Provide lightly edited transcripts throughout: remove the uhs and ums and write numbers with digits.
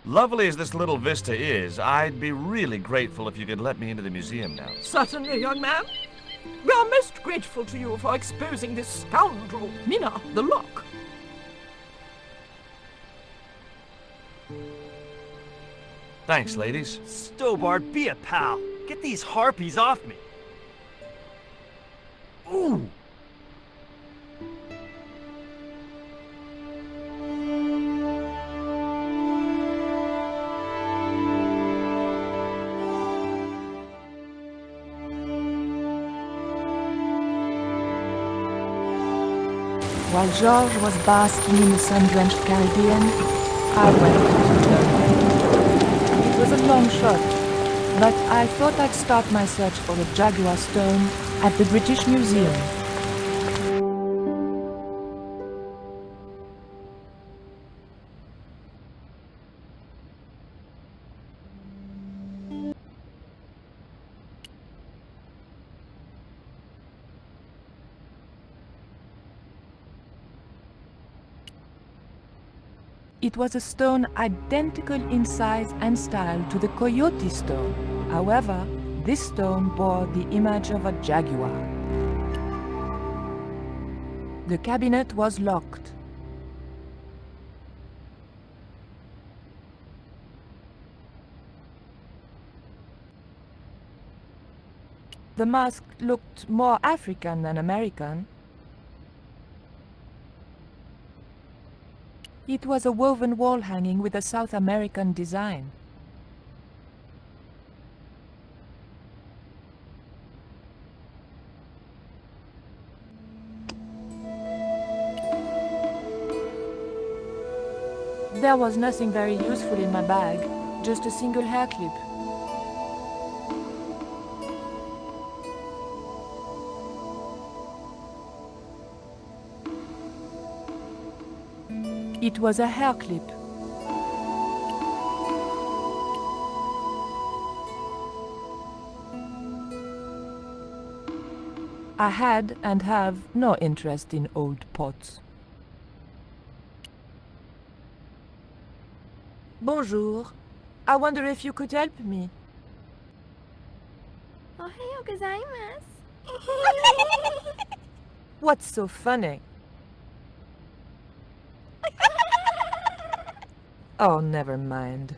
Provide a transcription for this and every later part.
Lovely as this little vista is, I'd be really grateful if you could let me into the museum now. Certainly, young man. We are most grateful to you for exposing this scoundrel, Mina, the Lock. Thanks, ladies. Stobbart, be a pal. Get these harpies off me. Ooh! While George was basking in the sun-drenched Caribbean, I went to Turkey. It was a long shot, but I thought I'd start my search for the Jaguar stone at the British Museum. It was a stone identical in size and style to the Coyote stone. However, this stone bore the image of a jaguar. The cabinet was locked. The mask looked more African than American. It was a woven wall hanging with a South American design. There was nothing very useful in my bag, just a single hair clip. It was a hair clip. I had and have no interest in old pots. Bonjour. I wonder if you could help me. Ohayo gozaimasu. What's so funny? Oh, never mind.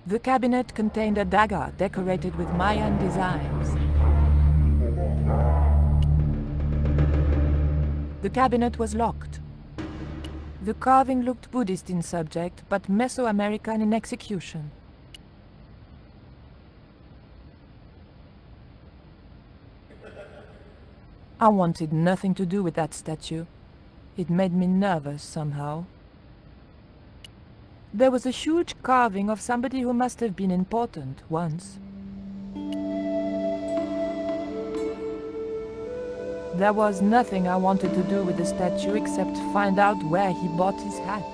The cabinet contained a dagger decorated with Mayan designs. The cabinet was locked. The carving looked Buddhist in subject, but Mesoamerican in execution. I wanted nothing to do with that statue. It made me nervous somehow. There was a huge carving of somebody who must have been important once. There was nothing I wanted to do with the statue except find out where he bought his hat.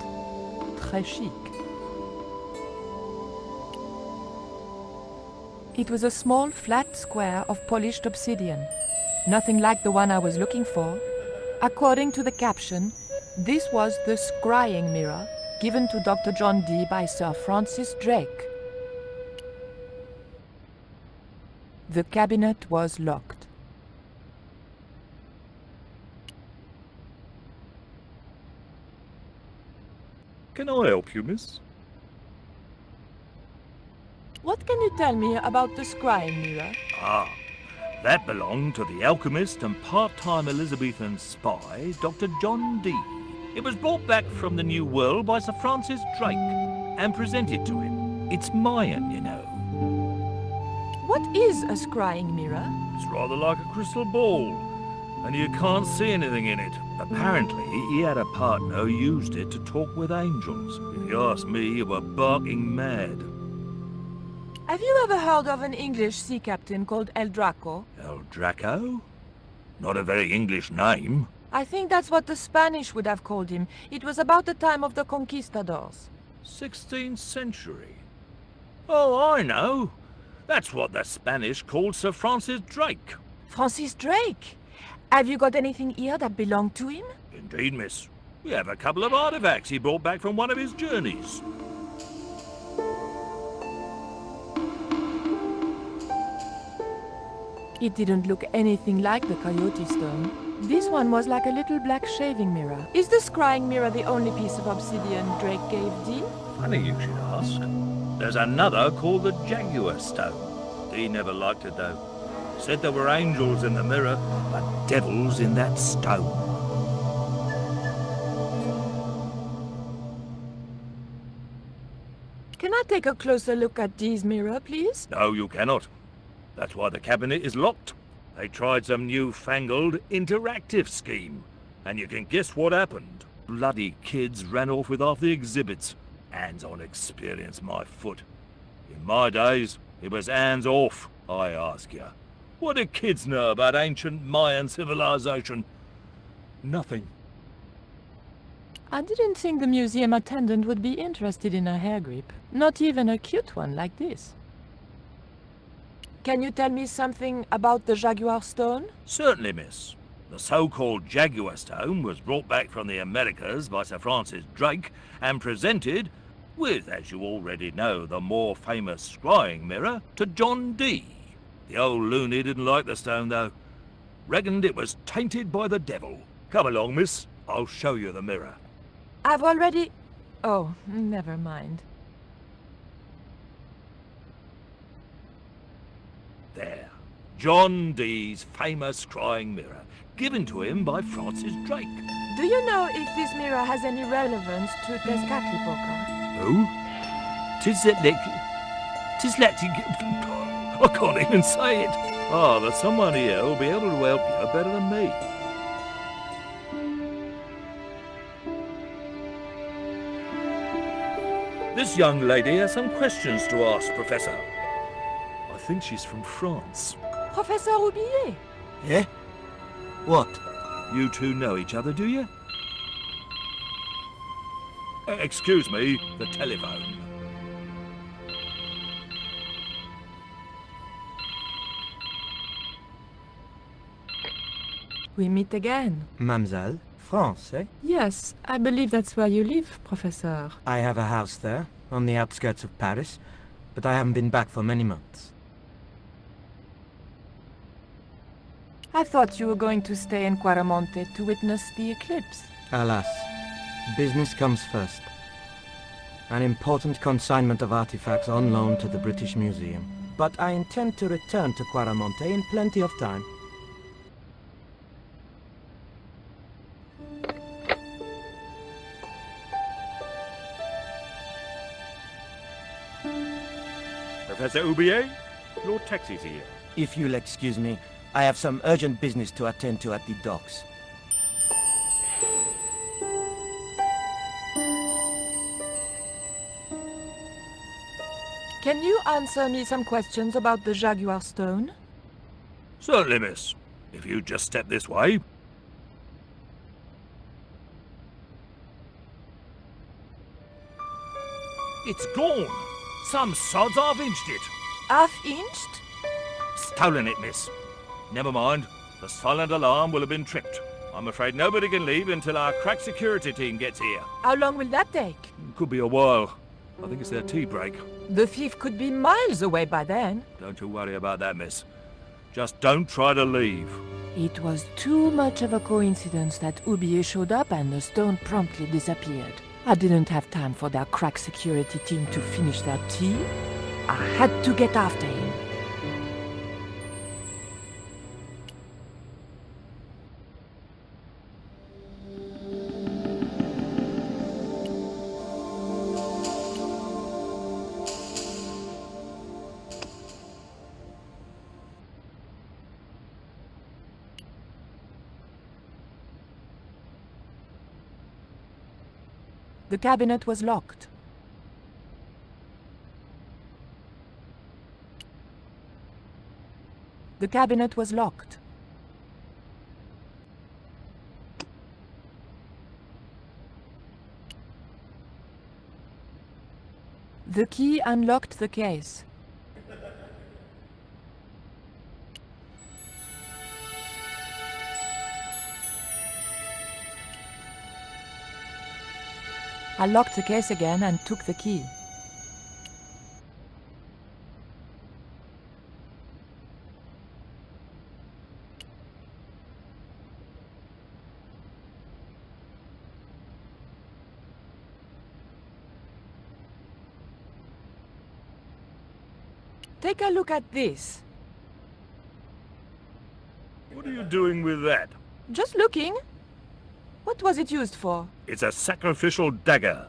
Très chic. It was a small, flat square of polished obsidian. Nothing like the one I was looking for. According to the caption, this was the scrying mirror given to Dr. John Dee by Sir Francis Drake. The cabinet was locked. Can I help you, miss? What can you tell me about the scrying mirror? Ah, that belonged to the alchemist and part-time Elizabethan spy, Dr. John Dee. It was brought back from the New World by Sir Francis Drake and presented to him. It's Mayan, you know. What is a scrying mirror? It's rather like a crystal ball, and you can't see anything in it. Apparently, he had a partner who used it to talk with angels. If you ask me, you were barking mad. Have you ever heard of an English sea captain called El Draco? El Draco? Not a very English name. I think that's what the Spanish would have called him. It was about the time of the conquistadors. 16th century. Oh, I know. That's what the Spanish called Sir Francis Drake. Francis Drake? Have you got anything here that belonged to him? Indeed, miss. We have a couple of artifacts he brought back from one of his journeys. It didn't look anything like the coyote stone. This one was like a little black shaving mirror. Is the scrying mirror the only piece of obsidian Drake gave Dee? Funny you should ask. There's another called the Jaguar Stone. Dee never liked it, though. Said there were angels in the mirror, but devils in that stone. Can I take a closer look at Dee's mirror, please? No, you cannot. That's why the cabinet is locked. They tried some newfangled interactive scheme. And you can guess what happened. Bloody kids ran off with half the exhibits. Hands-on experience, my foot. In my days, it was hands off, I ask you. What do kids know about ancient Mayan civilization? Nothing. I didn't think the museum attendant would be interested in a hair grip. Not even a cute one like this. Can you tell me something about the Jaguar Stone? Certainly, miss. The so-called Jaguar Stone was brought back from the Americas by Sir Francis Drake and presented, with, as you already know, the more famous scrying mirror, to John Dee. The old loony didn't like the stone, though. Reckoned it was tainted by the devil. Come along, miss. I'll show you the mirror. I've already... Oh, never mind. There. John Dee's famous scrying mirror, given to him by Francis Drake. Do you know if this mirror has any relevance to Tezcatlipoca? Who? I can't even say it. Ah, there's someone here who'll be able to help you better than me. This young lady has some questions to ask, Professor. I think she's from France. Professor Oubier? Eh? What? You two know each other, do you? Excuse me, the telephone. We meet again. Mademoiselle, France, eh? Yes, I believe that's where you live, Professor. I have a house there, on the outskirts of Paris, but I haven't been back for many months. I thought you were going to stay in Quaramonte to witness the eclipse. Alas, business comes first. An important consignment of artifacts on loan to the British Museum. But I intend to return to Quaramonte in plenty of time. Professor Oubier, your taxi's here. If you'll excuse me, I have some urgent business to attend to at the docks. Can you answer me some questions about the Jaguar Stone? Certainly, miss. If you just step this way. It's gone. Some sods half-inched it. Half-inched? Stolen it, miss. Never mind. The silent alarm will have been tripped. I'm afraid nobody can leave until our crack security team gets here. How long will that take? Could be a while. I think it's their tea break. The thief could be miles away by then. Don't you worry about that, miss. Just don't try to leave. It was too much of a coincidence that Oubier showed up and the stone promptly disappeared. I didn't have time for their crack security team to finish their tea. I had to get after him. The cabinet was locked. The cabinet was locked. The key unlocked the case. I locked the case again and took the key. Take a look at this. What are you doing with that? Just looking. What was it used for? It's a sacrificial dagger,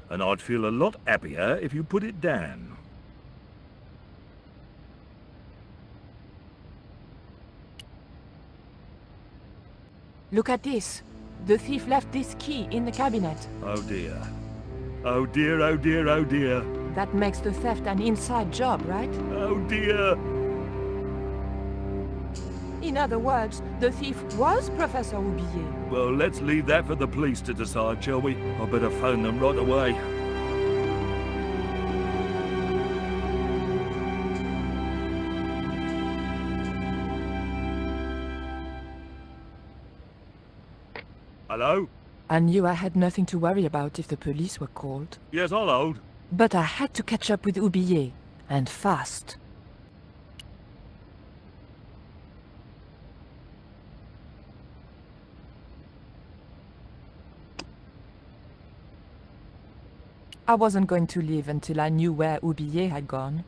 and I'd feel a lot happier if you put it down. Look at this. The thief left this key in the cabinet. Oh dear. Oh dear, oh dear, oh dear. That makes the theft an inside job, right? Oh dear. In other words, the thief was Professor Oubier. Well, let's leave that for the police to decide, shall we? I better phone them right away. Hello? I knew I had nothing to worry about if the police were called. Yes, I'll hold. But I had to catch up with Oubier, and fast. I wasn't going to leave until I knew where Oubier had gone.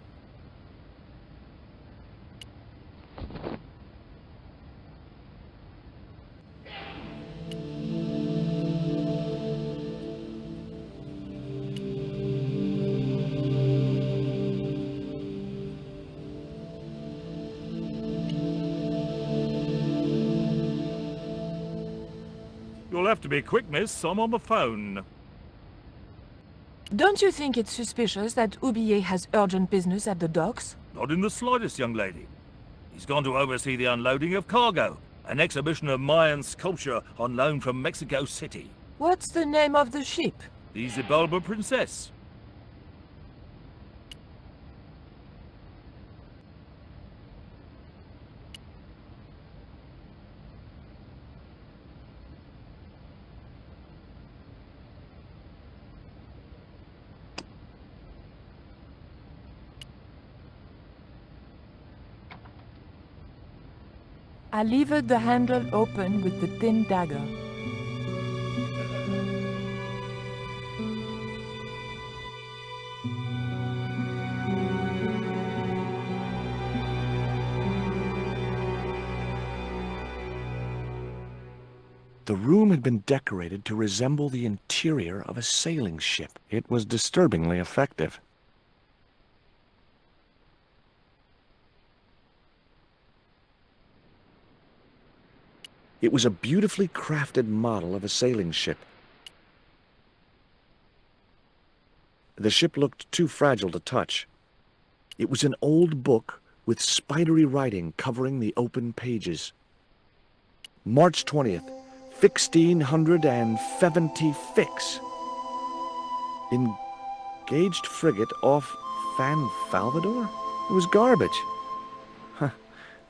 You'll have to be quick, miss. I'm on the phone. Don't you think it's suspicious that Oubier has urgent business at the docks? Not in the slightest, young lady. He's gone to oversee the unloading of cargo, an exhibition of Mayan sculpture on loan from Mexico City. What's the name of the ship? The Xibalba Princess. I levered the handle open with the thin dagger. The room had been decorated to resemble the interior of a sailing ship. It was disturbingly effective. It was a beautifully crafted model of a sailing ship. The ship looked too fragile to touch. It was an old book with spidery writing covering the open pages. March 20th, 1670 fix. Engaged frigate off Fan Salvador? It was garbage. Huh.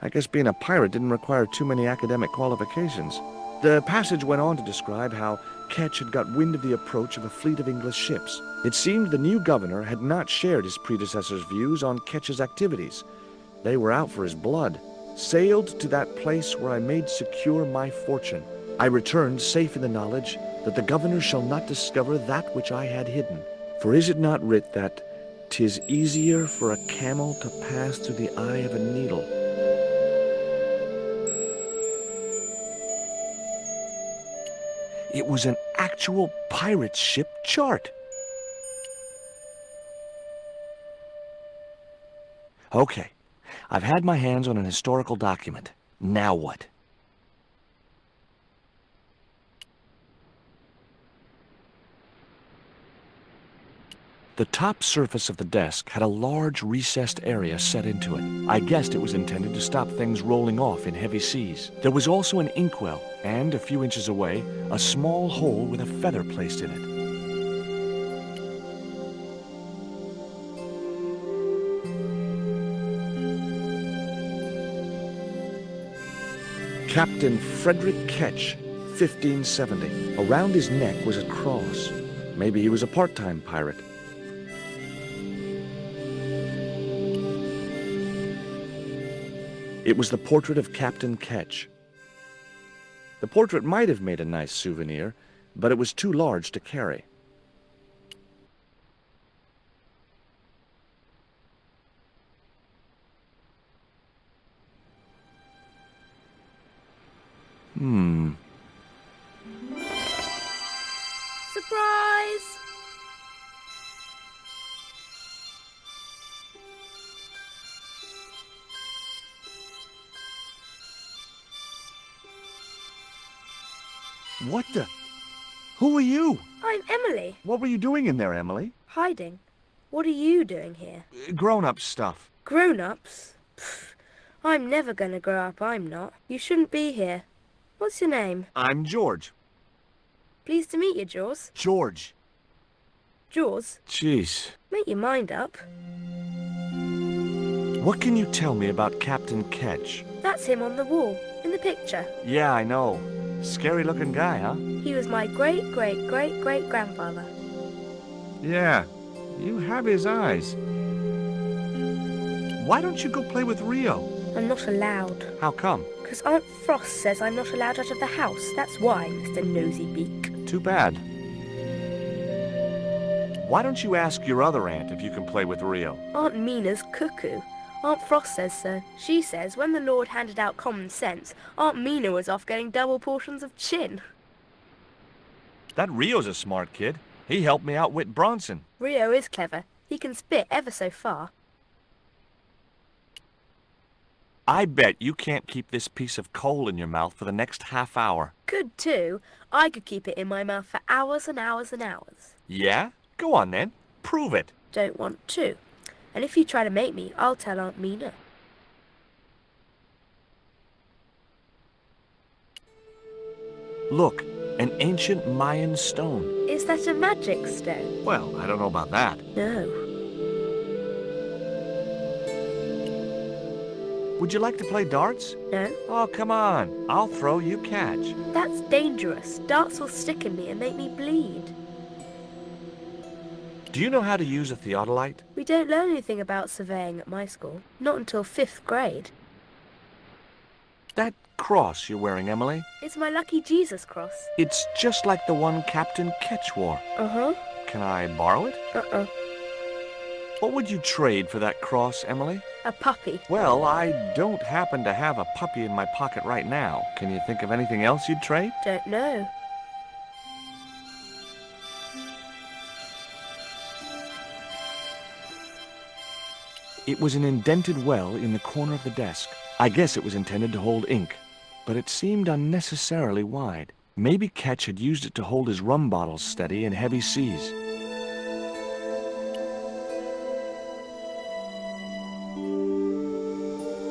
I guess being a pirate didn't require too many academic qualifications. The passage went on to describe how Ketch had got wind of the approach of a fleet of English ships. It seemed the new governor had not shared his predecessor's views on Ketch's activities. They were out for his blood. Sailed to that place where I made secure my fortune. I returned safe in the knowledge that the governor shall not discover that which I had hidden. For is it not writ that 'tis easier for a camel to pass through the eye of a needle? It was an actual pirate ship chart. Okay, I've had my hands on an historical document. Now what? The top surface of the desk had a large recessed area set into it. I guessed it was intended to stop things rolling off in heavy seas. There was also an inkwell, and a few inches away, a small hole with a feather placed in it. Captain Frederick Ketch, 1570. Around his neck was a cross. Maybe he was a part-time pirate. It was the portrait of Captain Ketch. The portrait might have made a nice souvenir, but it was too large to carry. Surprise! What the? Who are you? I'm Emily. What were you doing in there, Emily? Hiding. What are you doing here? Grown-up stuff. Grown-ups? Pfft. I'm never gonna grow up, I'm not. You shouldn't be here. What's your name? I'm George. Pleased to meet you, Jaws. George. Jaws, Jeez. make your mind up. What can you tell me about Captain Ketch? That's him on the wall, in the picture. Yeah, I know. Scary-looking guy, huh? He was my great-great-great-great-grandfather. Yeah, you have his eyes. Why don't you go play with Rio? I'm not allowed. How come? Because Aunt Frost says I'm not allowed out of the house. That's why, Mr. Nosybeak. Too bad. Why don't you ask your other aunt if you can play with Rio? Aunt Mina's cuckoo. Aunt Frost says so. She says when the Lord handed out common sense, Aunt Mina was off getting double portions of chin. That Rio's a smart kid. He helped me outwit Bronson. Rio is clever. He can spit ever so far. I bet you can't keep this piece of coal in your mouth for the next half hour. Could too. I could keep it in my mouth for hours and hours and hours. Yeah? Go on then. Prove it. Don't want to. And if you try to make me, I'll tell Aunt Mina. Look, an ancient Mayan stone. Is that a magic stone? Well, I don't know about that. No. Would you like to play darts? No? Oh, come on. I'll throw, you catch. That's dangerous. Darts will stick in me and make me bleed. Do you know how to use a theodolite? We don't learn anything about surveying at my school. Not until 5th grade. That cross you're wearing, Emily, It's my lucky Jesus cross. it's just like the one Captain Ketch wore. Uh-huh. Can I borrow it? Uh-uh. What would you trade for that cross, Emily? A puppy. Well, I don't happen to have a puppy in my pocket right now. Can you think of anything else you'd trade? Don't know. It was an indented well in the corner of the desk. I guess it was intended to hold ink, but it seemed unnecessarily wide. Maybe Ketch had used it to hold his rum bottles steady in heavy seas.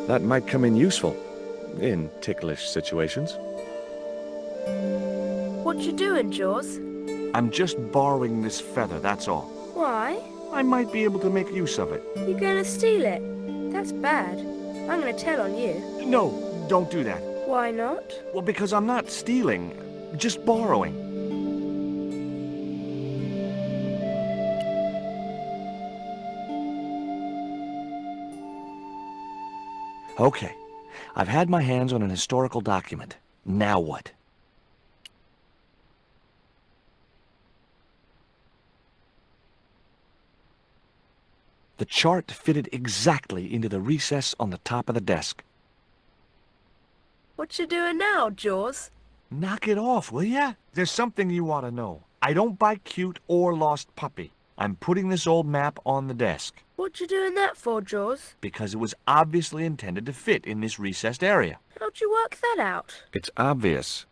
That might come in useful in ticklish situations. What you doing, Jaws? I'm just borrowing this feather, that's all. Why? I might be able to make use of it. You gonna steal it? That's bad. I'm gonna tell on you. No, don't do that. Why not? Well, because I'm not stealing, just borrowing. Okay, I've had my hands on an historical document. Now what? The chart fitted exactly into the recess on the top of the desk. What you doing now, Jaws? Knock it off, will ya? There's something you ought to know. I don't buy cute or lost puppy. I'm putting this old map on the desk What you doing that for, Jaws? because it was obviously intended to fit in this recessed area. How'd you work that out? It's obvious.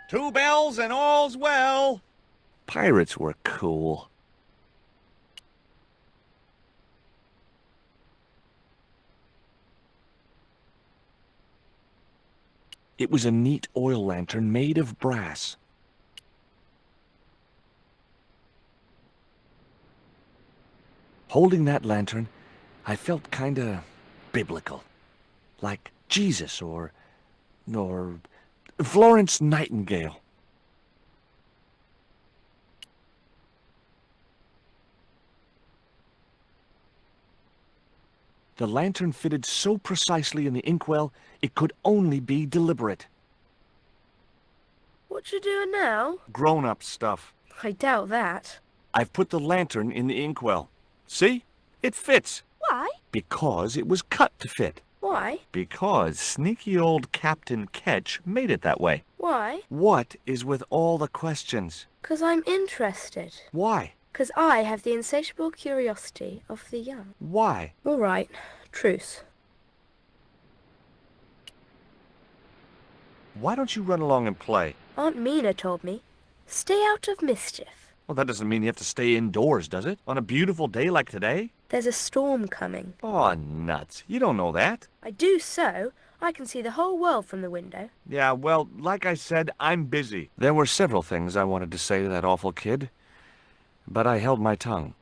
Two bells and all's well. Pirates were cool. It was a neat oil lantern made of brass. Holding that lantern, I felt kinda biblical. Like Jesus or Florence Nightingale. The lantern fitted so precisely in the inkwell, it could only be deliberate. What you doing now? Grown-up stuff. I doubt that. I've put the lantern in the inkwell. See? It fits. Why? Because it was cut to fit. Why? Because sneaky old Captain Ketch made it that way. Why? What is with all the questions? 'Cause I'm interested. Why? 'Cause I have the insatiable curiosity of the young. Why? All right. Truce. Why don't you run along and play? Aunt Mina told me. Stay out of mischief. Well, that doesn't mean you have to stay indoors, does it? On a beautiful day like today? There's a storm coming. Oh, nuts. You don't know that. I do so. I can see the whole world from the window. Yeah, well, like I said, I'm busy. There were several things I wanted to say to that awful kid, but I held my tongue.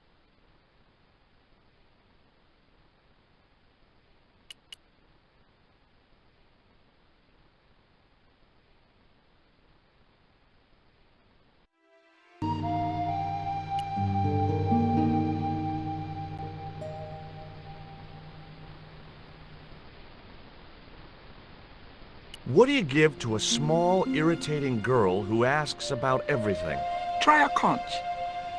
What do you give to a small, irritating girl who asks about everything? Try a conch.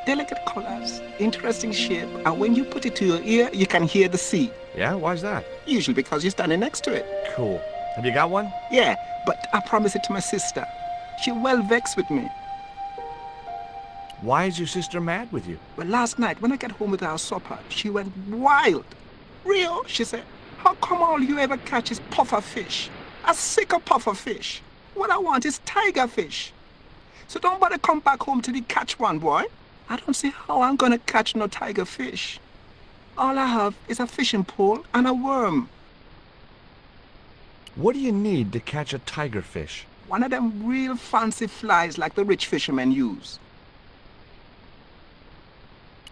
Delicate colors, interesting shape, and when you put it to your ear, you can hear the sea. Yeah, why's that? Usually because you're standing next to it. Cool. Have you got one? Yeah, but I promised it to my sister. She well vexed with me. Why is your sister mad with you? But last night, when I got home with our supper, she went wild. Rio, she said, how come all you ever catch is puffer fish? A sicker puffer fish. What I want is tiger fish. So don't bother come back home till you catch one, boy. I don't see how I'm gonna catch no tiger fish. All I have is a fishing pole and a worm. What do you need to catch a tiger fish? One of them real fancy flies like the rich fishermen use.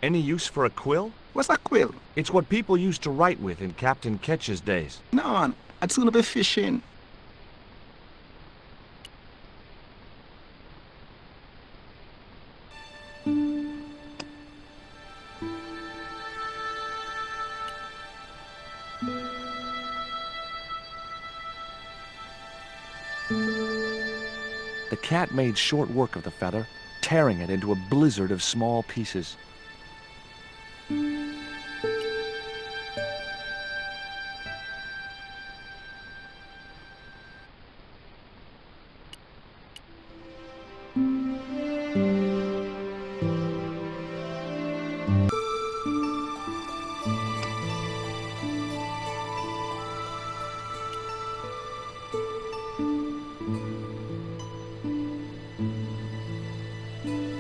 Any use for a quill? What's a quill? It's what people used to write with in Captain Ketch's days. No, I'd sooner be fishing. The cat made short work of the feather, tearing it into a blizzard of small pieces.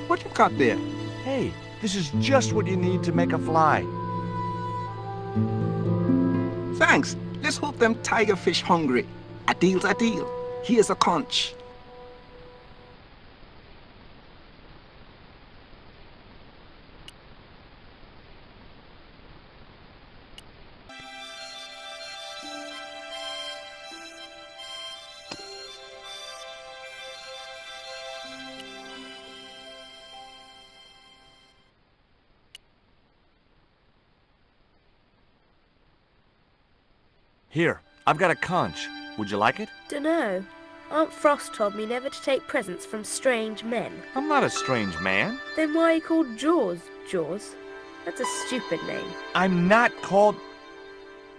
What you got there? Hey, this is just what you need to make a fly. Thanks. Let's hope them tiger fish hungry. A deal's a deal. Here's a conch. Here, I've got a conch. Would you like it? Dunno. Aunt Frost told me never to take presents from strange men. I'm not a strange man. Then why are you called Jaws, Jaws? That's a stupid name. I'm not called...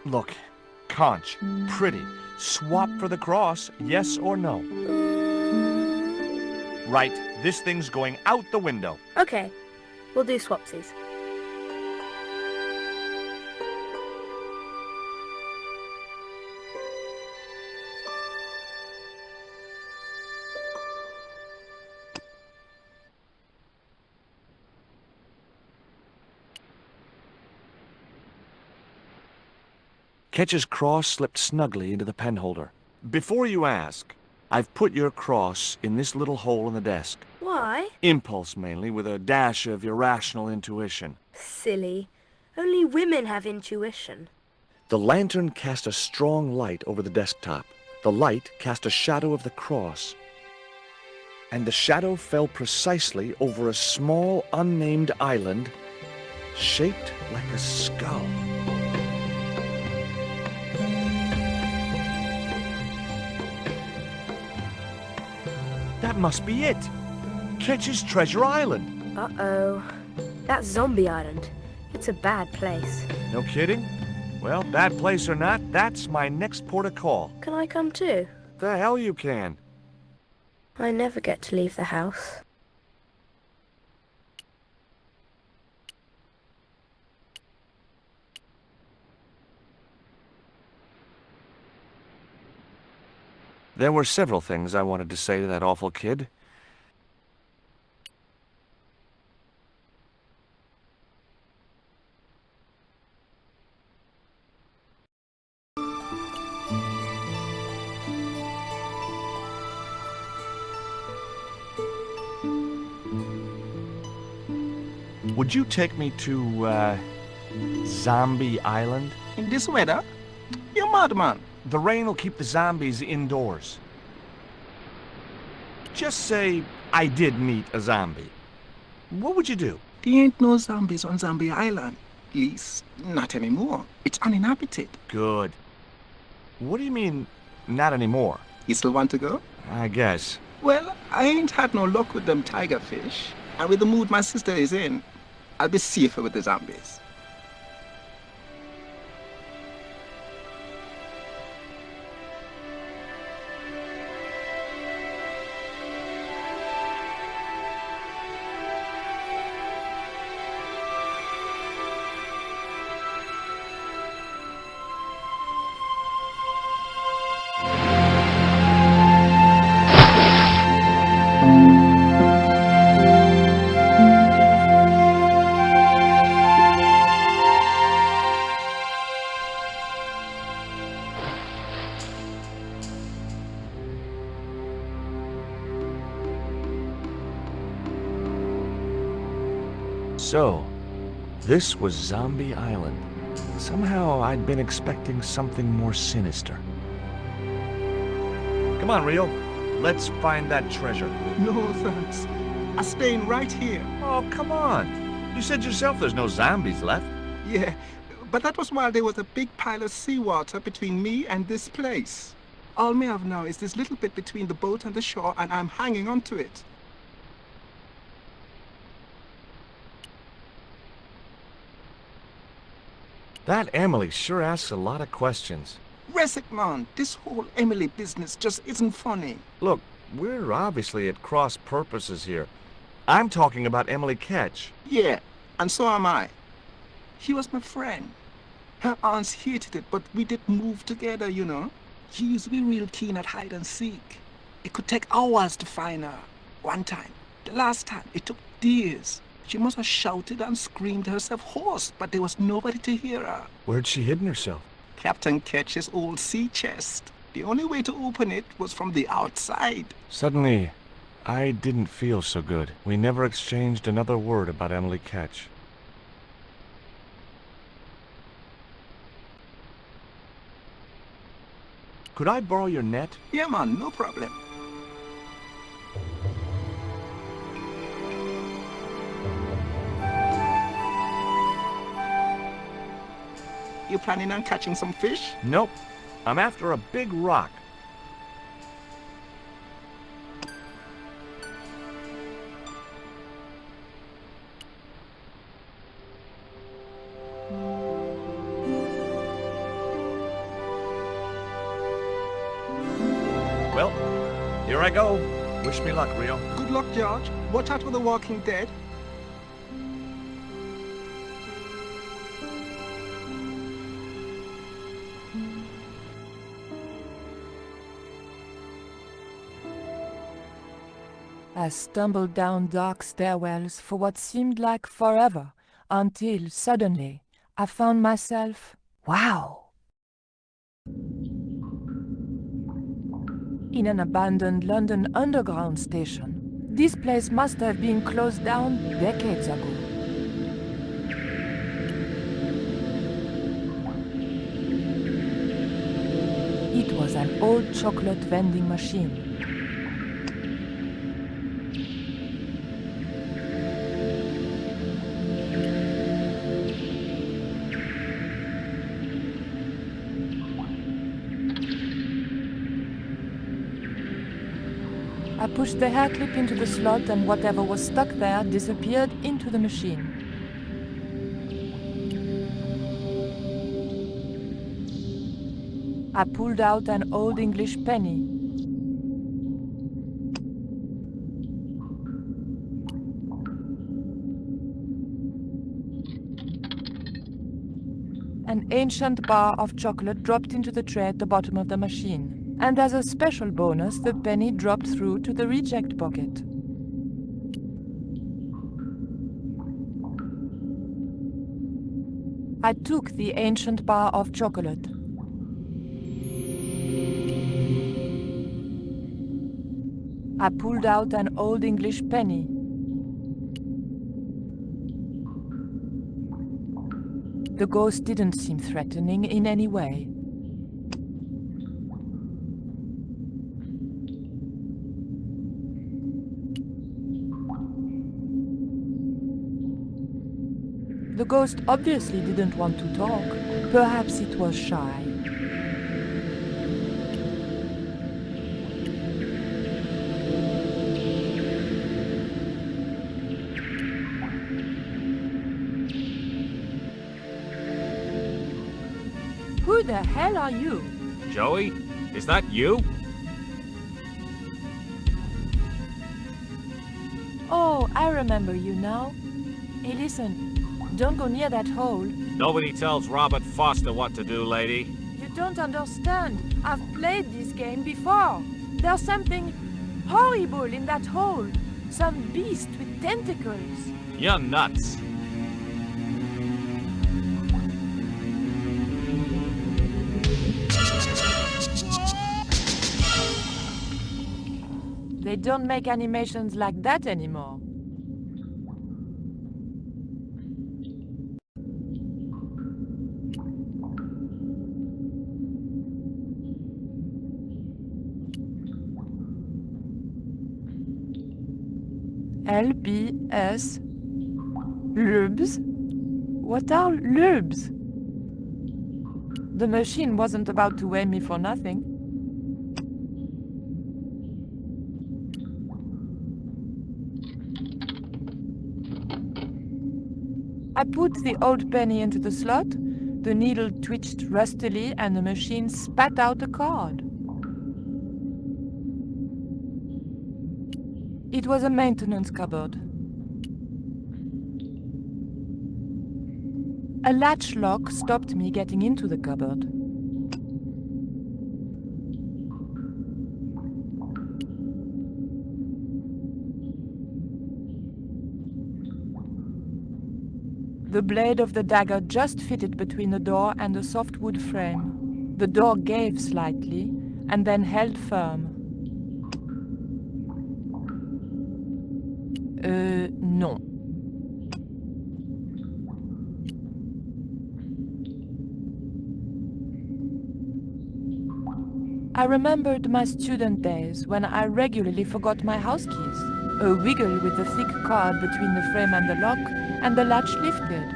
Look, conch, pretty. Swap for the cross, yes or no? Right, this thing's going out the window. Okay, we'll do swapsies. Ketch's cross slipped snugly into the penholder. Before you ask, I've put your cross in this little hole in the desk. Why? Impulse mainly, with a dash of irrational intuition. Silly. Only women have intuition. The lantern cast a strong light over the desktop. The light cast a shadow of the cross. And the shadow fell precisely over a small, unnamed island shaped like a skull. That must be it. Ketch's Treasure Island. Uh-oh. That's Zombie Island. It's a bad place. No kidding? Well, bad place or not, that's my next port of call. Can I come too? The hell you can. I never get to leave the house. There were several things I wanted to say to that awful kid. Would you take me to, Zombie Island? In this weather? You're mad, man. The rain will keep the zombies indoors. Just say I did meet a zombie. What would you do? There ain't no zombies on Zombie Island. At least, not anymore. It's uninhabited. Good. What do you mean, not anymore? You still want to go? I guess. Well, I ain't had no luck with them tiger fish. And with the mood my sister is in, I'll be safer with the zombies. So, this was Zombie Island. Somehow I'd been expecting something more sinister. Come on, Rio. Let's find that treasure. No, thanks. I'm staying right here. Oh, come on. You said yourself there's no zombies left. Yeah, but that was while there was a big pile of seawater between me and this place. All me have now is this little bit between the boat and the shore, and I'm hanging on to it. That Emily sure asks a lot of questions. Resic, man, this whole Emily business just isn't funny. Look, we're obviously at cross purposes here. I'm talking about Emily Ketch. Yeah, and so am I. She was my friend. Her aunts hated it, but we did move together, you know. She used to be real keen at hide and seek. It could take hours to find her. One time, the last time, it took days. She must have shouted and screamed herself hoarse, but there was nobody to hear her. Where'd she hidden herself? Captain Ketch's old sea chest. The only way to open it was from the outside. Suddenly, I didn't feel so good. We never exchanged another word about Emily Ketch. Could I borrow your net? Yeah, man, no problem. You planning on catching some fish? Nope. I'm after a big rock. Well, here I go. Wish me luck, Rio. Good luck, George. Watch out for the Walking Dead. I stumbled down dark stairwells for what seemed like forever, until suddenly I found myself, wow, in an abandoned London Underground station. This place must have been closed down decades ago. It was an old chocolate vending machine. I pushed the hair clip into the slot and whatever was stuck there disappeared into the machine. I pulled out an old English penny. An ancient bar of chocolate dropped into the tray at the bottom of the machine. And as a special bonus, the penny dropped through to the reject bucket. I took the ancient bar of chocolate. I pulled out an old English penny. The ghost didn't seem threatening in any way. The ghost obviously didn't want to talk. Perhaps it was shy. Who the hell are you? Joey, is that you? Oh, I remember you now. Hey, listen. Don't go near that hole. Nobody tells Robert Foster what to do, lady. You don't understand. I've played this game before. There's something horrible in that hole. Some beast with tentacles. You're nuts. They don't make animations like that anymore. LBS. Lubes? What are lubes? The machine wasn't about to weigh me for nothing. I put the old penny into the slot, the needle twitched rustily and the machine spat out a card. It was a maintenance cupboard. A latch lock stopped me getting into the cupboard. The blade of the dagger just fitted between the door and the soft wood frame. The door gave slightly and then held firm. No. I remembered my student days when I regularly forgot my house keys. A wiggle with the thick cord between the frame and the lock, and the latch lifted.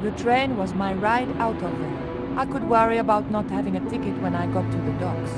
The train was my ride out of there. I could worry about not having a ticket when I got to the docks.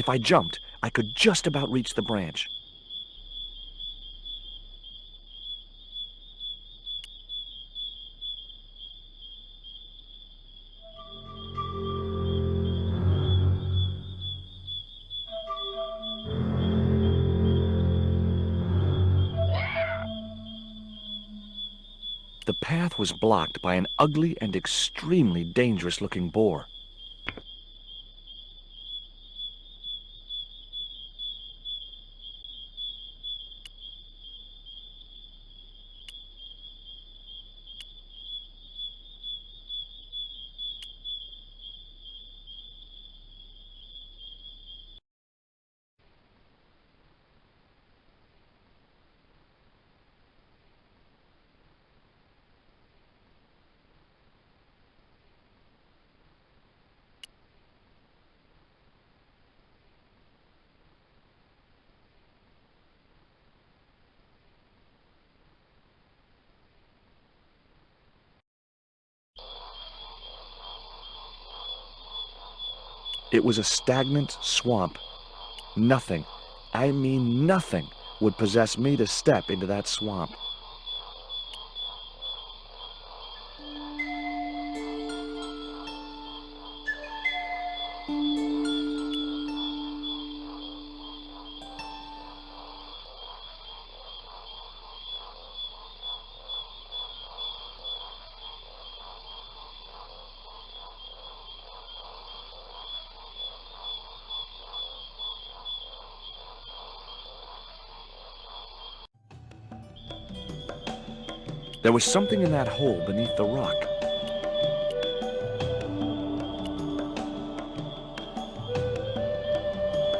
If I jumped, I could just about reach the branch. The path was blocked by an ugly and extremely dangerous-looking boar. It was a stagnant swamp. Nothing, I mean nothing, would possess me to step into that swamp. There was something in that hole beneath the rock.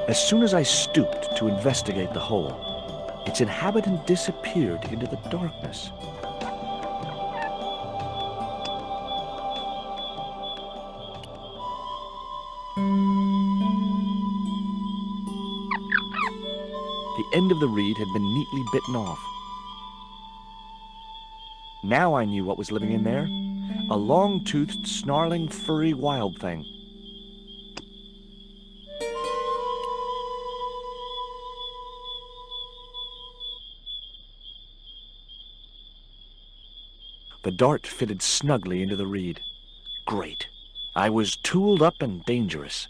As soon as I stooped to investigate the hole, its inhabitant disappeared into the darkness. The end of the reed had been neatly bitten off. Now I knew what was living in there. A long-toothed, snarling, furry wild thing. The dart fitted snugly into the reed. Great. I was tooled up and dangerous.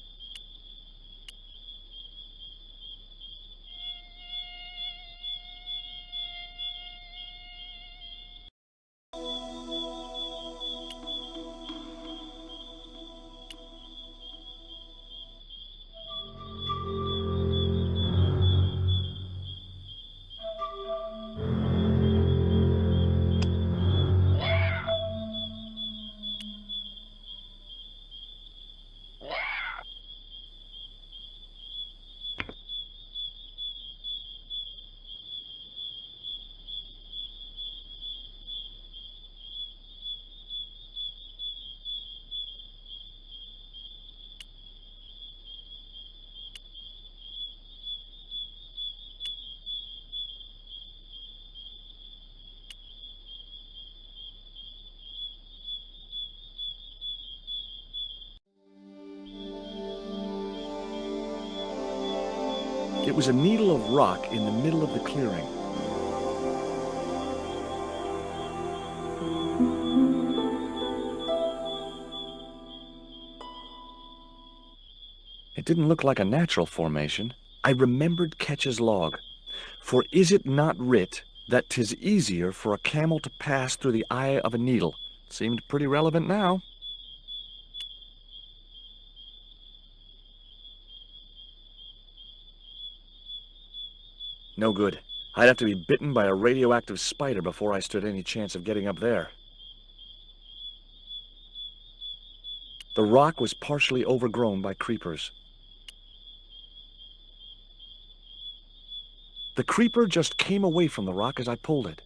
It was a needle of rock in the middle of the clearing. It didn't look like a natural formation. I remembered Ketch's log. For is it not writ that 'tis easier for a camel to pass through the eye of a needle? Seemed pretty relevant now. No good. I'd have to be bitten by a radioactive spider before I stood any chance of getting up there. The rock was partially overgrown by creepers. The creeper just came away from the rock as I pulled it.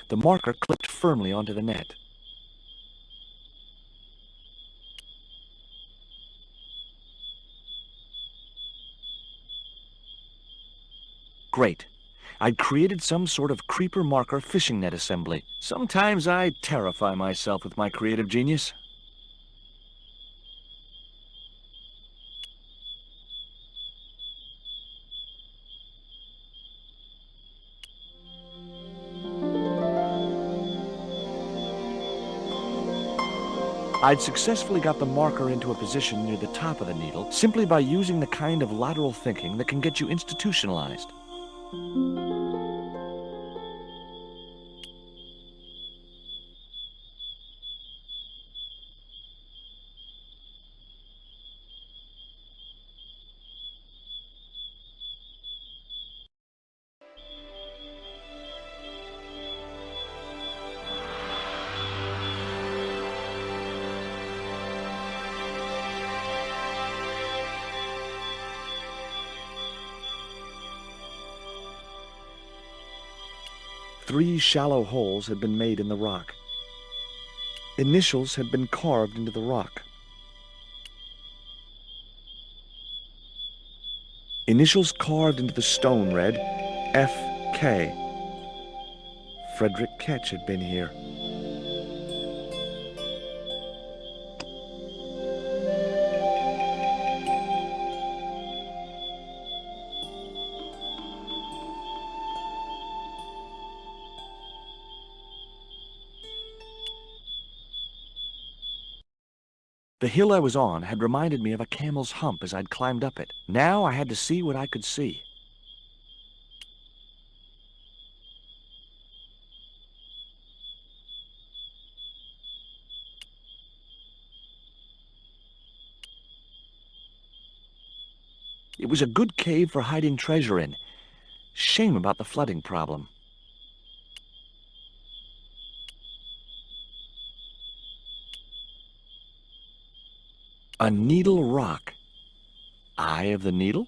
The marker clipped firmly onto the net. Great. I'd created some sort of creeper marker fishing net assembly. Sometimes I terrify myself with my creative genius. I'd successfully got the marker into a position near the top of the needle simply by using the kind of lateral thinking that can get you institutionalized. Three shallow holes had been made in the rock. Initials had been carved into the rock. Initials carved into the stone read F.K. Frederick Ketch had been here. The hill I was on had reminded me of a camel's hump as I'd climbed up it. Now I had to see what I could see. It was a good cave for hiding treasure in. Shame about the flooding problem. A needle rock. Eye of the needle?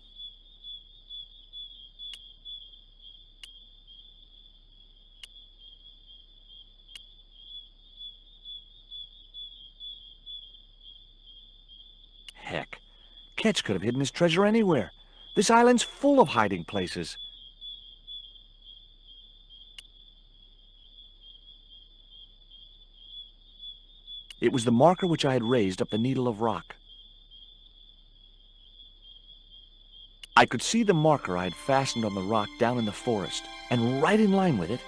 Heck, Ketch could have hidden his treasure anywhere. This island's full of hiding places. It was the marker which I had raised up the needle of rock. I could see the marker I had fastened on the rock down in the forest, and right in line with it,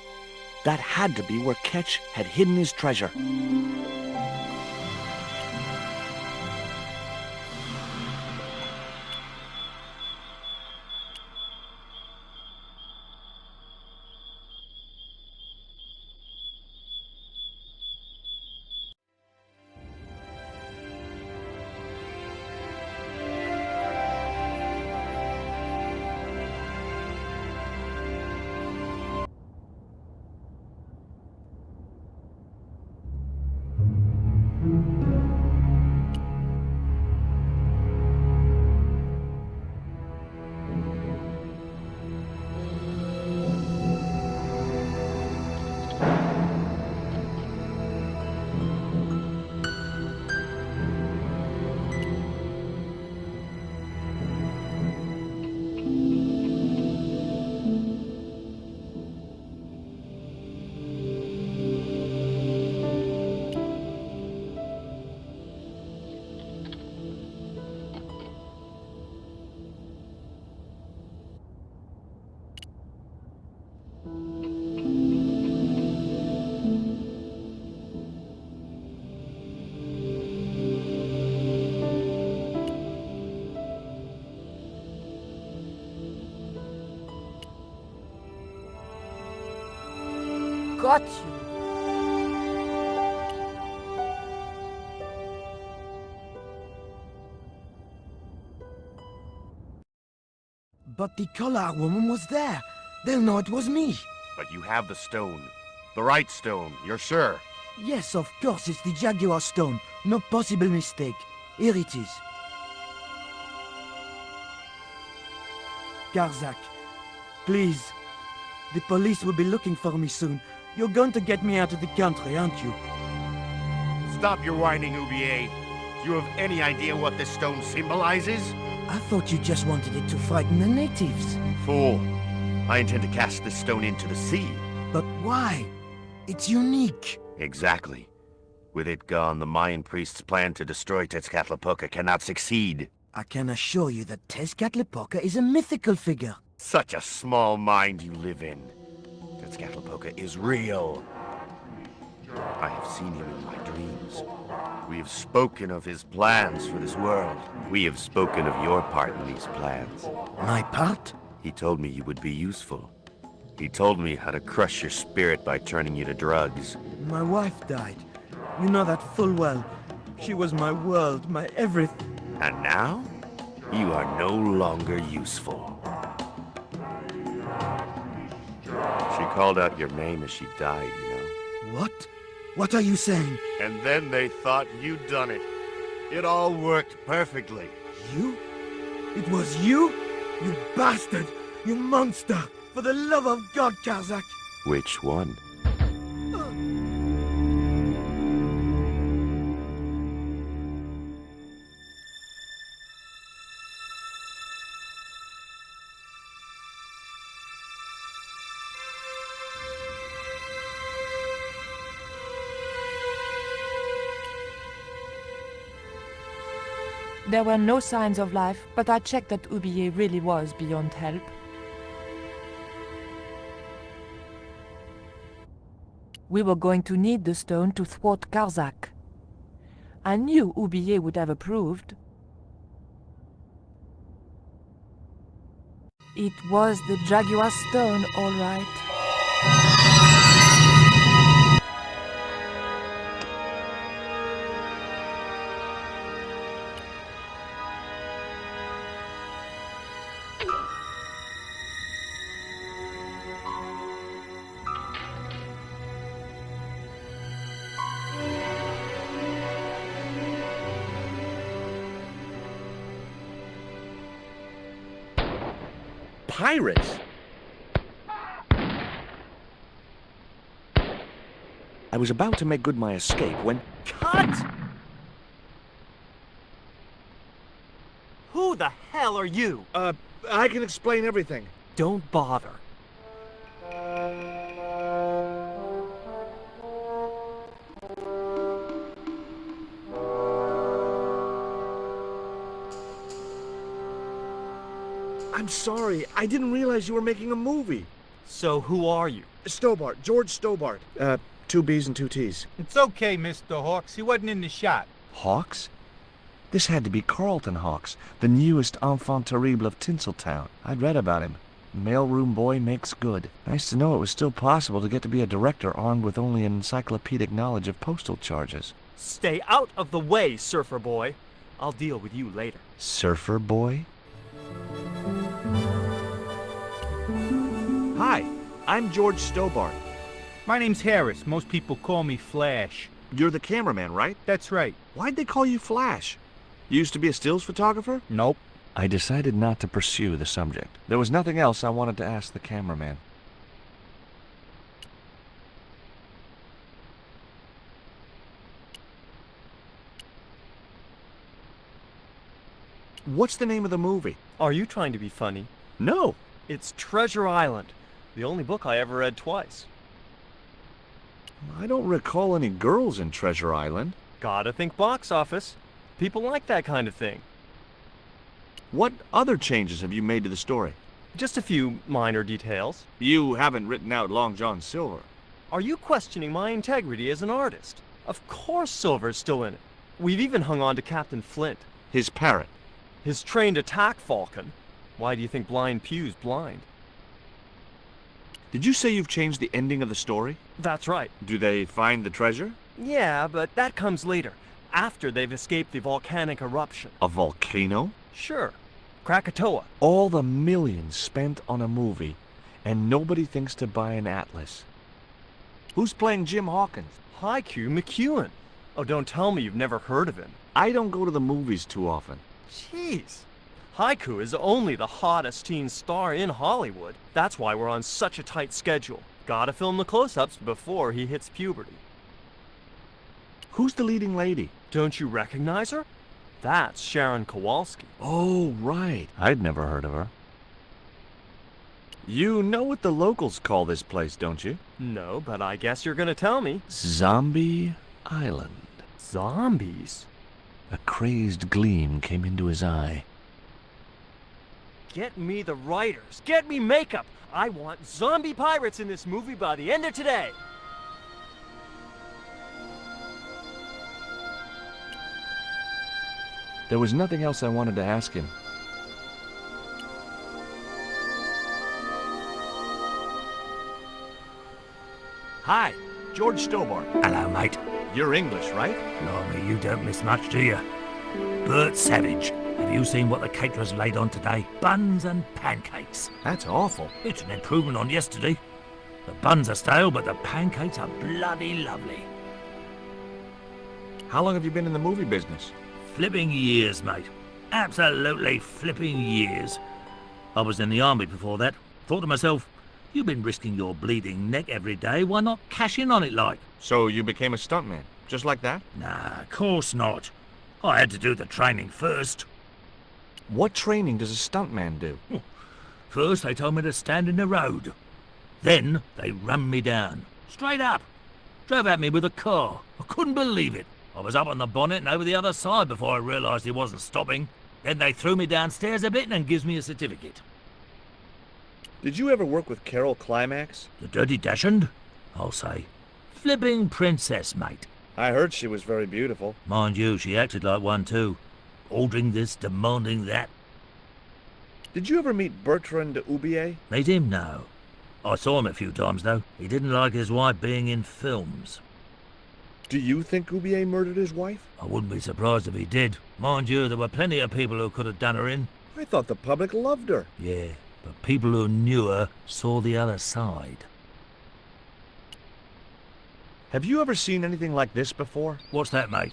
that had to be where Ketch had hidden his treasure. Got you. But the Collard woman was there. They'll know it was me. But you have the stone. The right stone, you're sure? Yes, of course, it's the Jaguar stone. No possible mistake. Here it is. Garzak, please. The police will be looking for me soon. You're going to get me out of the country, aren't you? Stop your whining, Oubier. Do you have any idea what this stone symbolizes? I thought you just wanted it to frighten the natives. Fool. I intend to cast this stone into the sea. But why? It's unique. Exactly. With it gone, the Mayan priest's plan to destroy Tezcatlipoca cannot succeed. I can assure you that Tezcatlipoca is a mythical figure. Such a small mind you live in. Tezcatlipoca is real. I have seen him in my dreams. We have spoken of his plans for this world. We have spoken of your part in these plans. My part? He told me you would be useful. He told me how to crush your spirit by turning you to drugs. My wife died. You know that full well. She was my world, my everything. And now, you are no longer useful. She called out your name as she died, you know. What? What are you saying? And then they thought you'd done it. It all worked perfectly. You? It was you? You bastard! You monster! For the love of God, Karzak! Which one? There were no signs of life, but I checked that Oubier really was beyond help. We were going to need the stone to thwart Karzak. I knew Oubier would have approved. It was the Jaguar stone, all right. Pirates? I was about to make good my escape when... Cut! Who the hell are you? I can explain everything. Don't bother. I'm sorry. I didn't realize you were making a movie. So who are you? Stobbart. George Stobbart. 2 B's and 2 T's. It's okay, Mr. Hawks. He wasn't in the shot. Hawks? This had to be Carlton Hawks, the newest enfant terrible of Tinseltown. I'd read about him. Mailroom boy makes good. Nice to know it was still possible to get to be a director armed with only an encyclopedic knowledge of postal charges. Stay out of the way, surfer boy. I'll deal with you later. Surfer boy? Hi, I'm George Stobbart. My name's Harris. Most people call me Flash. You're the cameraman, right? That's right. Why'd they call you Flash? You used to be a stills photographer? Nope. I decided not to pursue the subject. There was nothing else I wanted to ask the cameraman. What's the name of the movie? Are you trying to be funny? No. It's Treasure Island, the only book I ever read twice. I don't recall any girls in Treasure Island. Gotta think box office. People like that kind of thing. What other changes have you made to the story? Just a few minor details. You haven't written out Long John Silver. Are you questioning my integrity as an artist? Of course Silver's still in it. We've even hung on to Captain Flint. His parrot. His trained attack falcon. Why do you think Blind Pew's blind? Did you say you've changed the ending of the story? That's right. Do they find the treasure? Yeah, but that comes later, after they've escaped the volcanic eruption. A volcano? Sure. Krakatoa. All the millions spent on a movie, and nobody thinks to buy an atlas. Who's playing Jim Hawkins? Haiku McEwen. Oh, don't tell me you've never heard of him. I don't go to the movies too often. Jeez. Haiku is only the hottest teen star in Hollywood. That's why we're on such a tight schedule. Gotta film the close-ups before he hits puberty. Who's the leading lady? Don't you recognize her? That's Sharon Kowalski. Oh, right. I'd never heard of her. You know what the locals call this place, don't you? No, but I guess you're gonna tell me. Zombie Island. Zombies? A crazed gleam came into his eye. Get me the writers. Get me makeup. I want zombie pirates in this movie by the end of today. There was nothing else I wanted to ask him. Hi, George Stobbart. Hello, mate. You're English, right? Blimey, you don't miss much, do you? Bert Savage. Have you seen what the caterers laid on today? Buns and pancakes. That's awful. It's an improvement on yesterday. The buns are stale, but the pancakes are bloody lovely. How long have you been in the movie business? Flipping years, mate. Absolutely flipping years. I was in the army before that. Thought to myself, you've been risking your bleeding neck every day, why not cash in on it like? So you became a stuntman, just like that? Nah, of course not. I had to do the training first. What training does a stuntman do? First, they told me to stand in the road. Then, they run me down. Straight up. Drove at me with a car. I couldn't believe it. I was up on the bonnet and over the other side before I realised he wasn't stopping. Then they threw me downstairs a bit and gives me a certificate. Did you ever work with Carol Climax? The Dirty Dachshund? I'll say. Flipping princess, mate. I heard she was very beautiful. Mind you, she acted like one too. Ordering this, demanding that. Did you ever meet Bertrand Oubier? Meet him? No. I saw him a few times, though. He didn't like his wife being in films. Do you think Oubier murdered his wife? I wouldn't be surprised if he did. Mind you, there were plenty of people who could have done her in. I thought the public loved her. Yeah, but people who knew her saw the other side. Have you ever seen anything like this before? What's that, mate?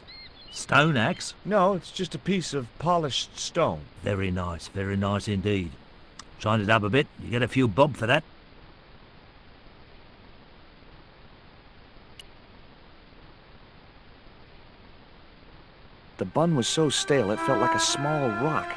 Stone axe? No, it's just a piece of polished stone. Very nice indeed. Shine it up a bit, you get a few bob for that. The bun was so stale it felt like a small rock.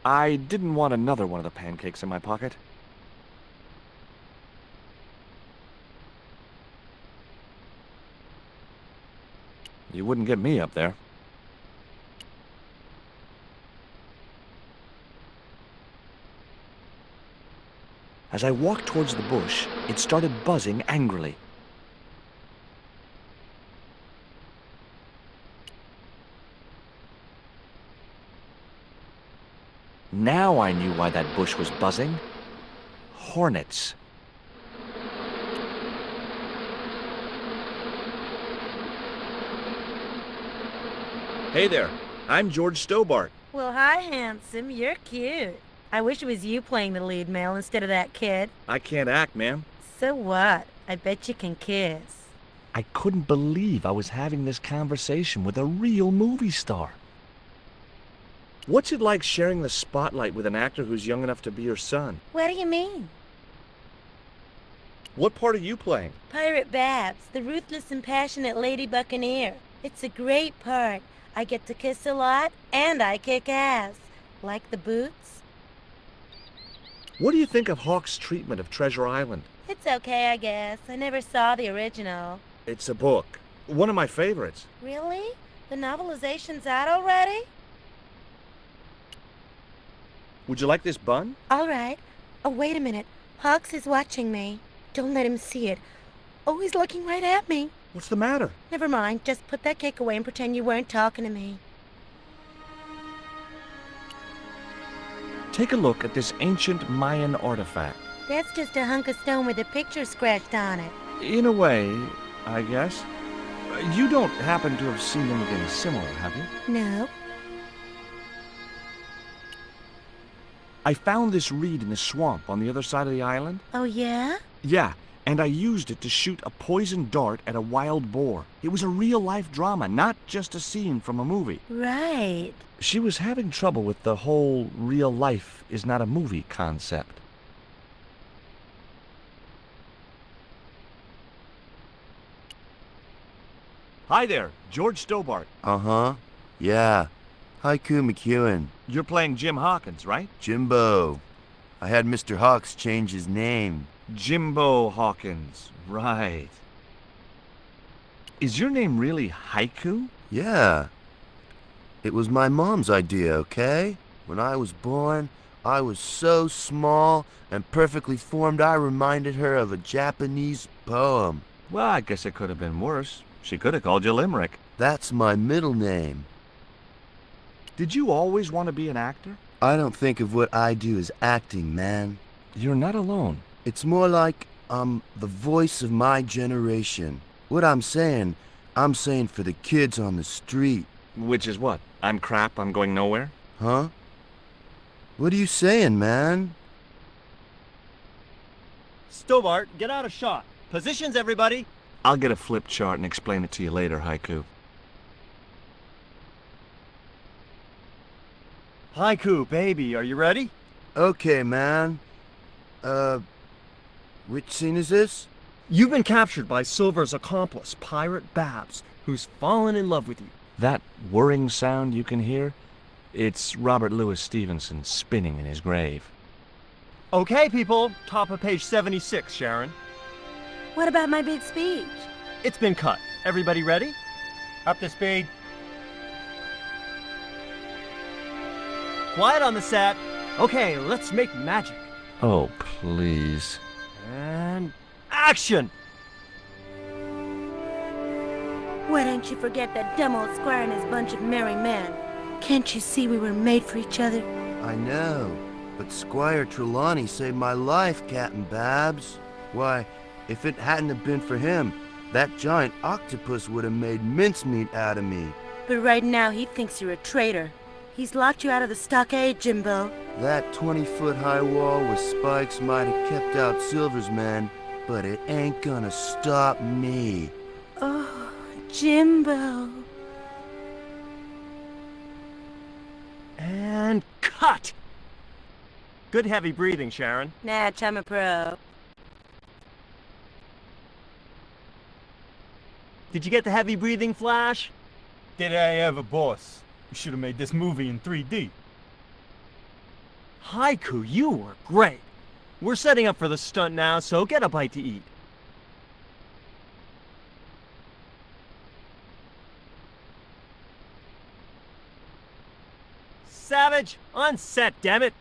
I didn't want another one of the pancakes in my pocket. You wouldn't get me up there. As I walked towards the bush, it started buzzing angrily. Now I knew why that bush was buzzing. Hornets. Hey there, I'm George Stobbart. Well, hi, handsome. You're cute. I wish it was you playing the lead male instead of that kid. I can't act, ma'am. So what? I bet you can kiss. I couldn't believe I was having this conversation with a real movie star. What's it like sharing the spotlight with an actor who's young enough to be your son? What do you mean? What part are you playing? Pirate Babs, the ruthless and passionate lady buccaneer. It's a great part. I get to kiss a lot, and I kick ass. Like the boots? What do you think of Hawke's treatment of Treasure Island? It's okay, I guess. I never saw the original. It's a book. One of my favorites. Really? The novelization's out already? Would you like this bun? All right. Oh, wait a minute. Hawks is watching me. Don't let him see it. Oh, he's looking right at me. What's the matter? Never mind. Just put that cake away and pretend you weren't talking to me. Take a look at this ancient Mayan artifact. That's just a hunk of stone with a picture scratched on it. In a way, I guess. You don't happen to have seen anything similar, have you? No. I found this reed in the swamp on the other side of the island. Oh, yeah? Yeah, and I used it to shoot a poisoned dart at a wild boar. It was a real-life drama, not just a scene from a movie. Right. She was having trouble with the whole real life is not a movie concept. Hi there, George Stobbart. Uh-huh. Yeah. Haiku McEwen. You're playing Jim Hawkins, right? Jimbo. I had Mr. Hawks change his name. Jimbo Hawkins, right. Is your name really Haiku? Yeah. It was my mom's idea, okay? When I was born, I was so small and perfectly formed I reminded her of a Japanese poem. Well, I guess it could have been worse. She could have called you Limerick. That's my middle name. Did you always want to be an actor? I don't think of what I do as acting, man. You're not alone. It's more like I'm the voice of my generation. What I'm saying for the kids on the street. Which is what? I'm crap, I'm going nowhere? Huh? What are you saying, man? Stobbart, get out of shot. Positions, everybody. I'll get a flip chart and explain it to you later, Haiku. Haiku, baby, are you ready? Okay, man. Which scene is this? You've been captured by Silver's accomplice, Pirate Babs, who's fallen in love with you. That whirring sound you can hear? It's Robert Louis Stevenson spinning in his grave. Okay, people, top of page 76, Sharon. What about my big speech? It's been cut. Everybody ready? Up to speed. Quiet on the set. Okay, let's make magic. Oh, please. And action! Why don't you forget that dumb old squire and his bunch of merry men? Can't you see we were made for each other? I know, but Squire Trelawney saved my life, Captain Babs. Why, if it hadn't have been for him, that giant octopus would have made mincemeat out of me. But right now he thinks you're a traitor. He's locked you out of the stockade, Jimbo. That 20-foot-high wall with spikes might have kept out Silver's men, but it ain't gonna stop me. Oh, Jimbo. And cut! Good heavy breathing, Sharon. Natch, I'm a pro. Did you get the heavy breathing, Flash? Did I ever, boss? We should have made this movie in 3D. Haiku, you were great. We're setting up for the stunt now, so get a bite to eat. Savage, on set, damn it!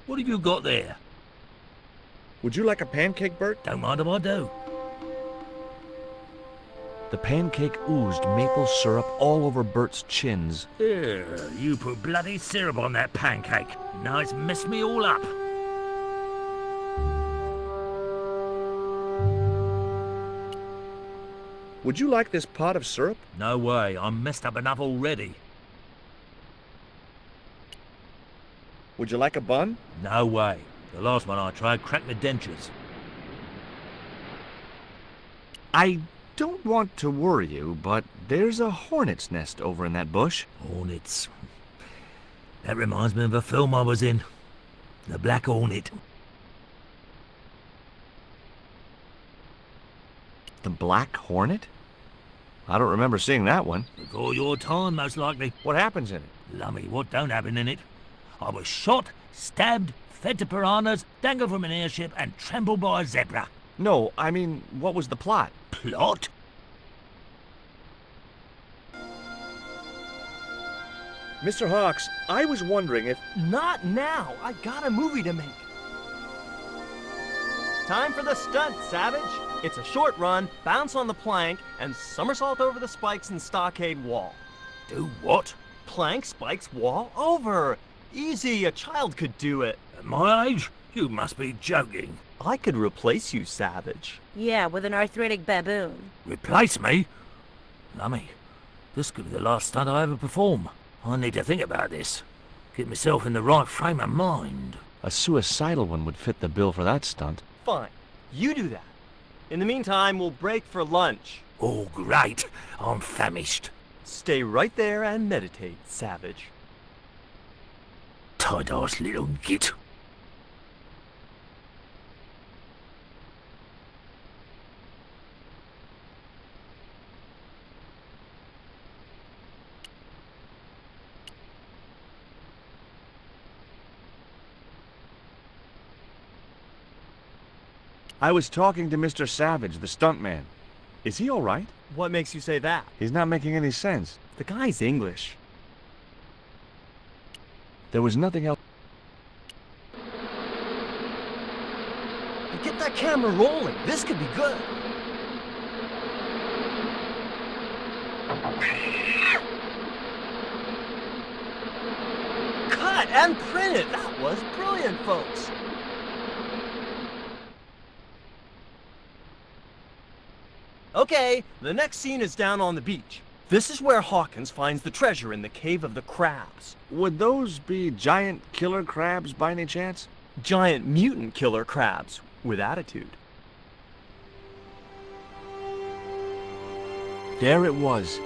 What have you got there? Would you like a pancake, Bert? Don't mind if I do. The pancake oozed maple syrup all over Bert's chins. You put bloody syrup on that pancake. Now it's messed me all up. Would you like this pot of syrup? No way, I'm messed up enough already. Would you like a bun? No way. The last one I tried cracked my dentures. I don't want to worry you, but there's a hornet's nest over in that bush. Hornets. That reminds me of a film I was in. The Black Hornet. The Black Hornet? I don't remember seeing that one. Before your time, most likely. What happens in it? Lummy, what don't happen in it? I was shot, stabbed, fed to piranhas, dangled from an airship, and trampled by a zebra. No, I mean, what was the plot? Plot? Mr. Hawks, I was wondering if... Not now! I got a movie to make. Time for the stunt, Savage. It's a short run, bounce on the plank, and somersault over the spikes and stockade wall. Do what? Plank spikes wall over. Easy, a child could do it. At my age? You must be joking. I could replace you, Savage. Yeah, with an arthritic baboon. Replace me? Lummy, this could be the last stunt I ever perform. I need to think about this. Get myself in the right frame of mind. A suicidal one would fit the bill for that stunt. Fine, you do that. In the meantime, we'll break for lunch. Oh, great. I'm famished. Stay right there and meditate, Savage. Tight-ass little git. I was talking to Mr. Savage, the stuntman. Is he all right? What makes you say that? He's not making any sense. The guy's English. There was nothing else. Get that camera rolling. This could be good. Cut and print it. That was brilliant, folks. Okay, the next scene is down on the beach. This is where Hawkins finds the treasure in the Cave of the Crabs. Would those be giant killer crabs by any chance? Giant mutant killer crabs with attitude. There it was,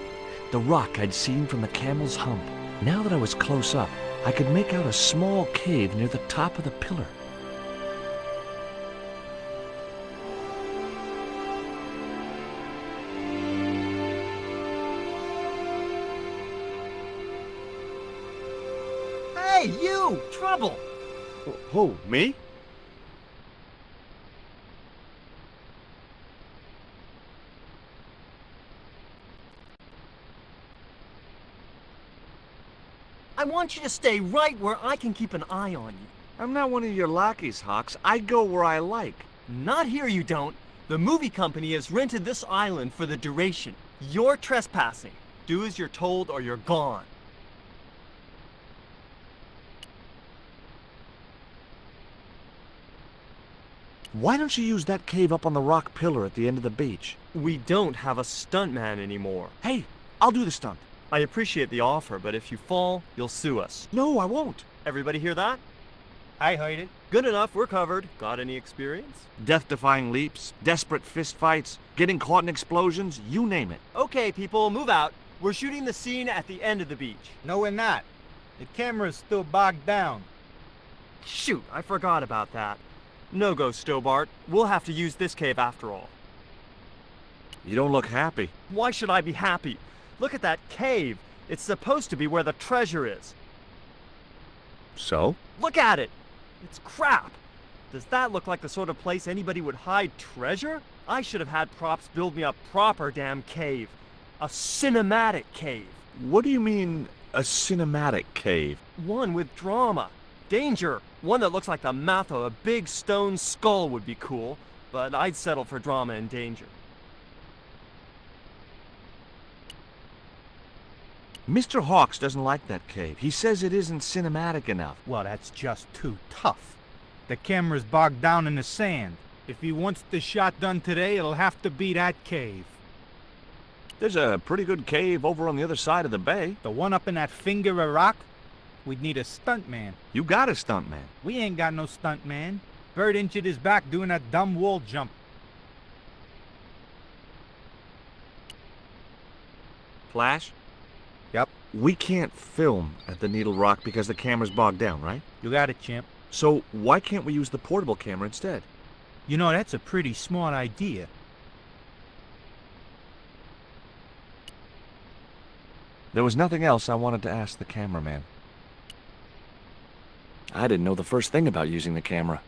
the rock I'd seen from the camel's hump. Now that I was close up, I could make out a small cave near the top of the pillar. Hey, you! Trouble! Who, me? I want you to stay right where I can keep an eye on you. I'm not one of your lackeys, Hawks. I go where I like. Not here, you don't. The movie company has rented this island for the duration. You're trespassing. Do as you're told or you're gone. Why don't you use that cave up on the rock pillar at the end of the beach? We don't have a stuntman anymore. Hey, I'll do the stunt. I appreciate the offer, but if you fall, you'll sue us. No, I won't. Everybody hear that? I heard it. Good enough, we're covered. Got any experience? Death-defying leaps, desperate fistfights, getting caught in explosions, you name it. Okay, people, move out. We're shooting the scene at the end of the beach. No, we're not. The camera's still bogged down. Shoot, I forgot about that. No go, Stobbart. We'll have to use this cave after all. You don't look happy. Why should I be happy? Look at that cave. It's supposed to be where the treasure is. So? Look at it. It's crap. Does that look like the sort of place anybody would hide treasure? I should have had props build me a proper damn cave. A cinematic cave. What do you mean, a cinematic cave? One with drama. Danger. One that looks like the mouth of a big stone skull would be cool, but I'd settle for drama and danger. Mr. Hawks doesn't like that cave. He says it isn't cinematic enough. Well, that's just too tough. The camera's bogged down in the sand. If he wants the shot done today, it'll have to be that cave. There's a pretty good cave over on the other side of the bay. The one up in that finger of rock? We'd need a stuntman. You got a stuntman. We ain't got no stuntman. Bird injured his back doing that dumb wall jump. Flash? Yep. We can't film at the Needle Rock because the camera's bogged down, right? You got it, champ. So why can't we use the portable camera instead? You know, that's a pretty smart idea. There was nothing else I wanted to ask the cameraman. I didn't know the first thing about using the camera.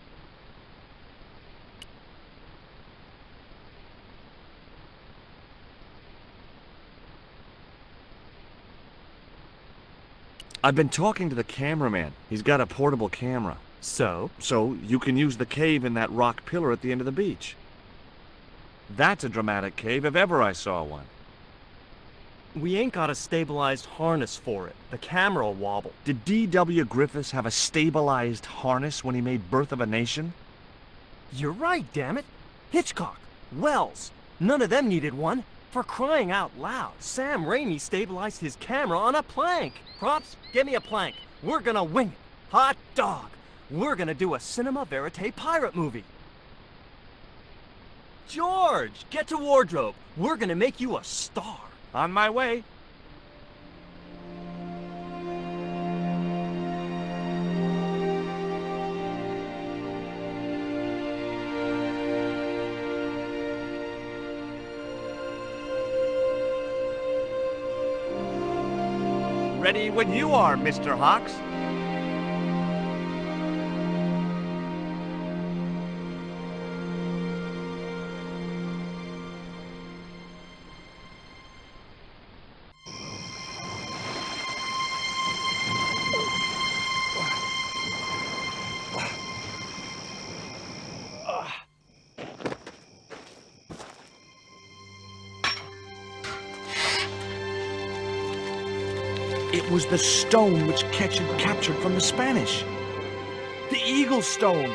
I've been talking to the cameraman. He's got a portable camera. So? So you can use the cave in that rock pillar at the end of the beach. That's a dramatic cave if ever I saw one. We ain't got a stabilized harness for it. The camera'll wobble. Did D.W. Griffiths have a stabilized harness when he made Birth of a Nation? You're right, damn it. Hitchcock, Wells, none of them needed one. For crying out loud, Sam Raimi stabilized his camera on a plank. Props, get me a plank. We're gonna wing it. Hot dog. We're gonna do a cinema verite pirate movie. George, get to wardrobe. We're gonna make you a star. On my way. Ready when you are, Mr. Hawks. It was the stone which Ketch had captured from the Spanish. The Eagle Stone.